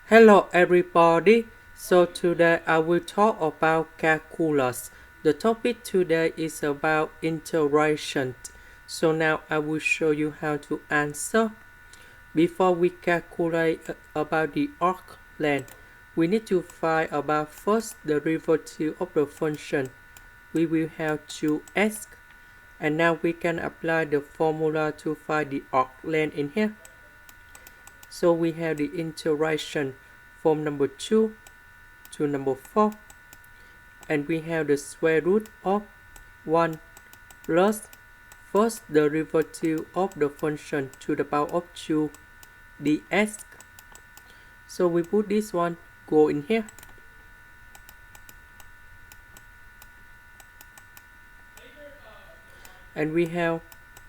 Hello everybody. So today I will talk about calculus. The topic today is about integration. So now I will show you how to answer. Before we calculate about the arc length, we need to find about first the derivative of the function. We will have to ask, and now we can apply the formula to find the arc length in here. So we have the integration from number 2 to number 4, and we have the square root of 1 plus first derivative of the function to the power of 2 ds. So we put this one go in here, and we have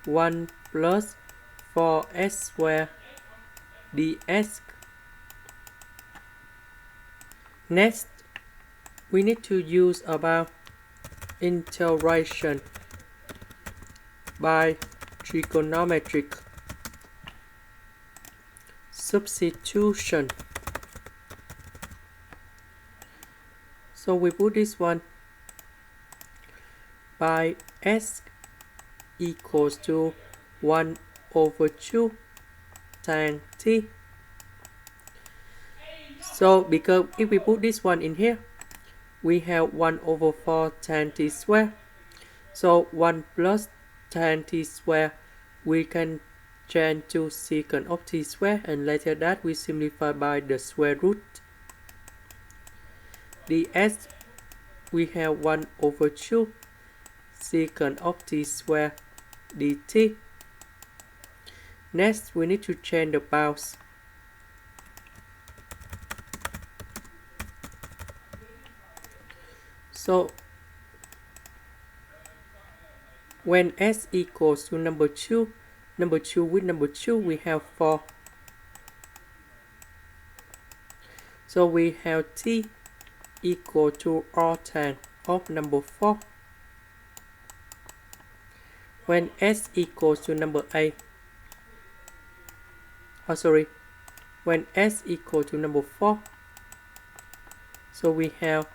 1 plus 4s squared ds. Next, we need to use about integration by trigonometric substitution. So we put this one by s equals to 1 over 2 tan t. So because if we put this one in here, we have 1 over 4 tan t squared. So 1 plus tan t squared, we can change to secant of t squared, and later that we simplify by the square root. ds, we have 1 over 2 secant of t squared dt. Next, we need to change the bounds. So when s equals to number 2 with number 2, we have 4. So we have t equal to arctan of number 4. When s equals to number 8, when s equal to number 4, so we have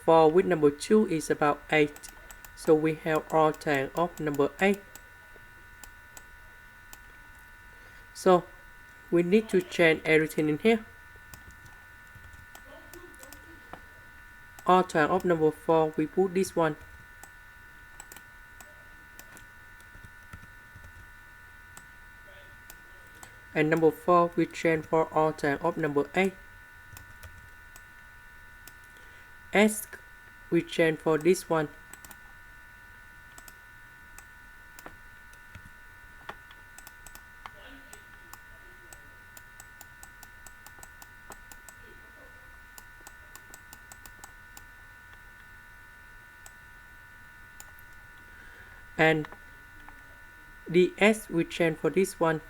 4 with number 2 is about 8. So we have arctan of number 8. So we need to change everything in here. Arctan of number 4, we put this one. And number 4, we change for arctan of number 8. S, we change for this one. And ds, we change for this one.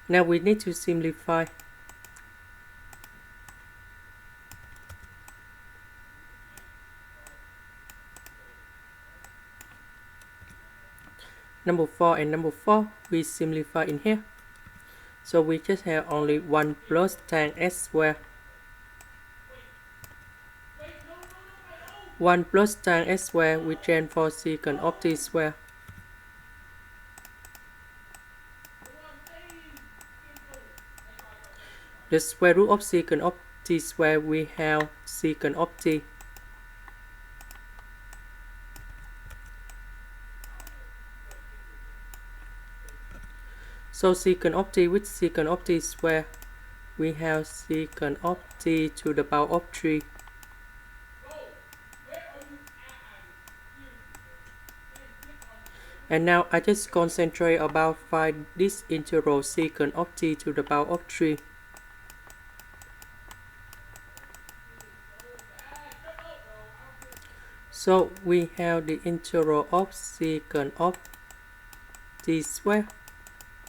Now we need to simplify. Number 4 and number 4, we simplify in here. So we just have only 1 plus tan s squared. 1 plus tan s squared, we change for secant of t squared. The square root of secant of t squared, we have secant of t. So secant of t with secant of t squared, we have secant of t to the power of 3. And now I just concentrate about find this integral secant of t to the power of 3. So we have the integral of secant of t squared,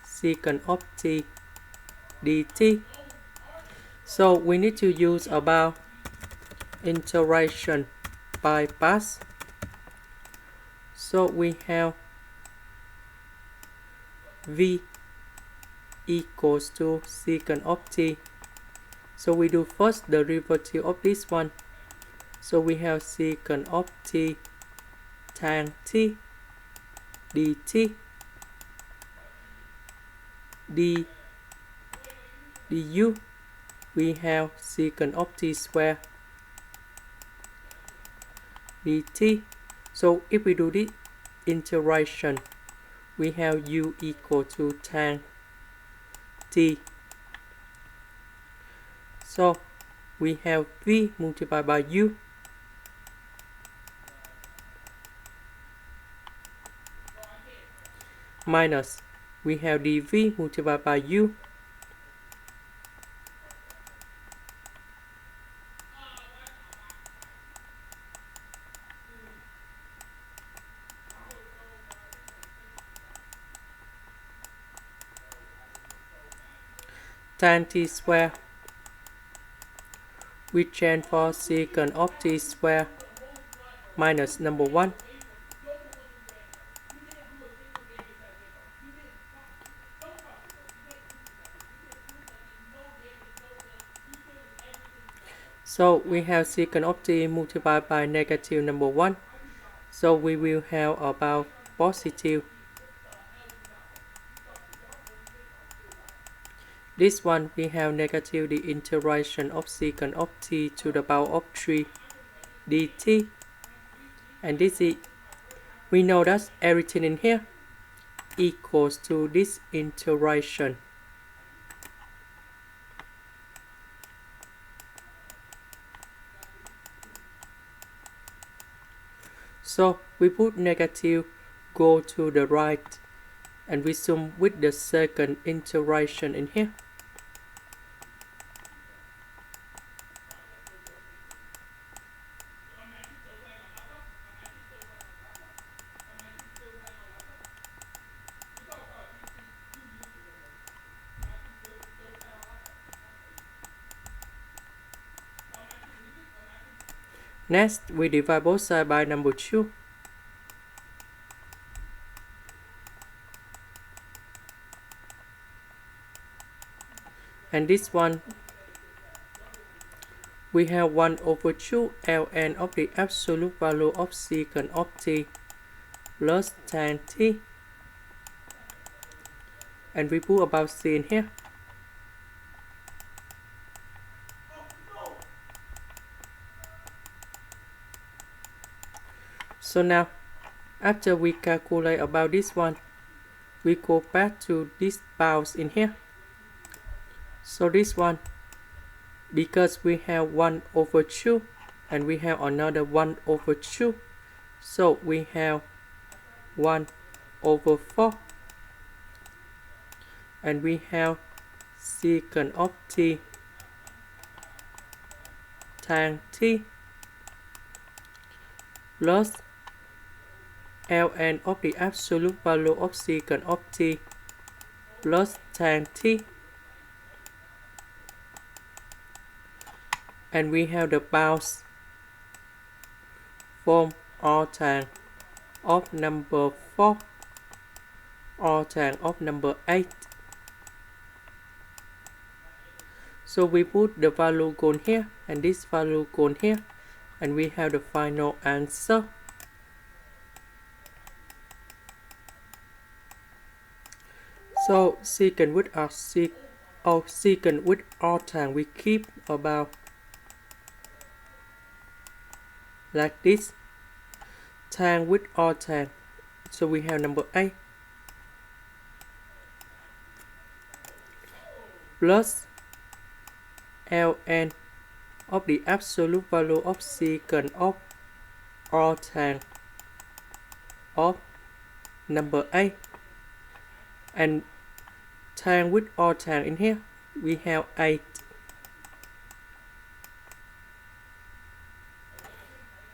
secant of t dt. So we need to use about integration by parts. So we have v equals to secant of t. So we do first the derivative of this one. So we have secant of t tan t dt du. We have secant of t square dt. So if we do this integration, we have u equal to tan t. So we have v multiplied by u minus we have dv multiplied by u tan t square. We change for secant of t square minus number 1. So we have secant of t multiplied by negative number 1. So we will have about positive. This one we have negative the integration of secant of t to the power of 3 dt. And this is, we know that everything in here equals to this integration. So we put negative go to the right and we sum with the second integration in here. Next, we divide both sides by number 2. And this one, we have 1 over 2 ln of the absolute value of secant of t plus tan t. And we put about c in here. So now, after we calculate about this one, we go back to this bounds in here. So this one, because we have 1 over 2 and we have another 1 over 2, so we have 1 over 4 and we have secant of t tan t plus ln of the absolute value of secant of t plus tan t. And we have the bounds from R tan of number 4, R tan of number 8. So we put the value gone here and this value gone here and we have the final answer. So secant with secant with R tan we keep about like this, tan with R tan. So we have number 8 plus ln of the absolute value of secant of R tan of number 8 and tan with R tan in here we have 8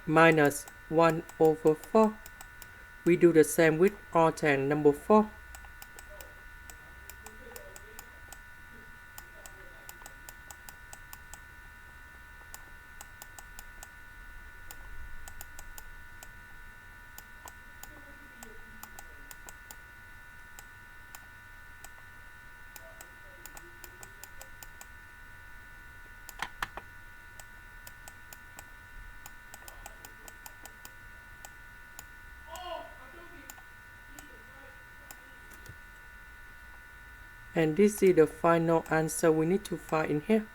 minus 1 over 4. We do the same with R tan number 4. And this is the final answer we need to find in here.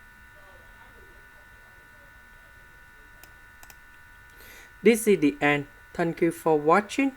This is the end. Thank you for watching.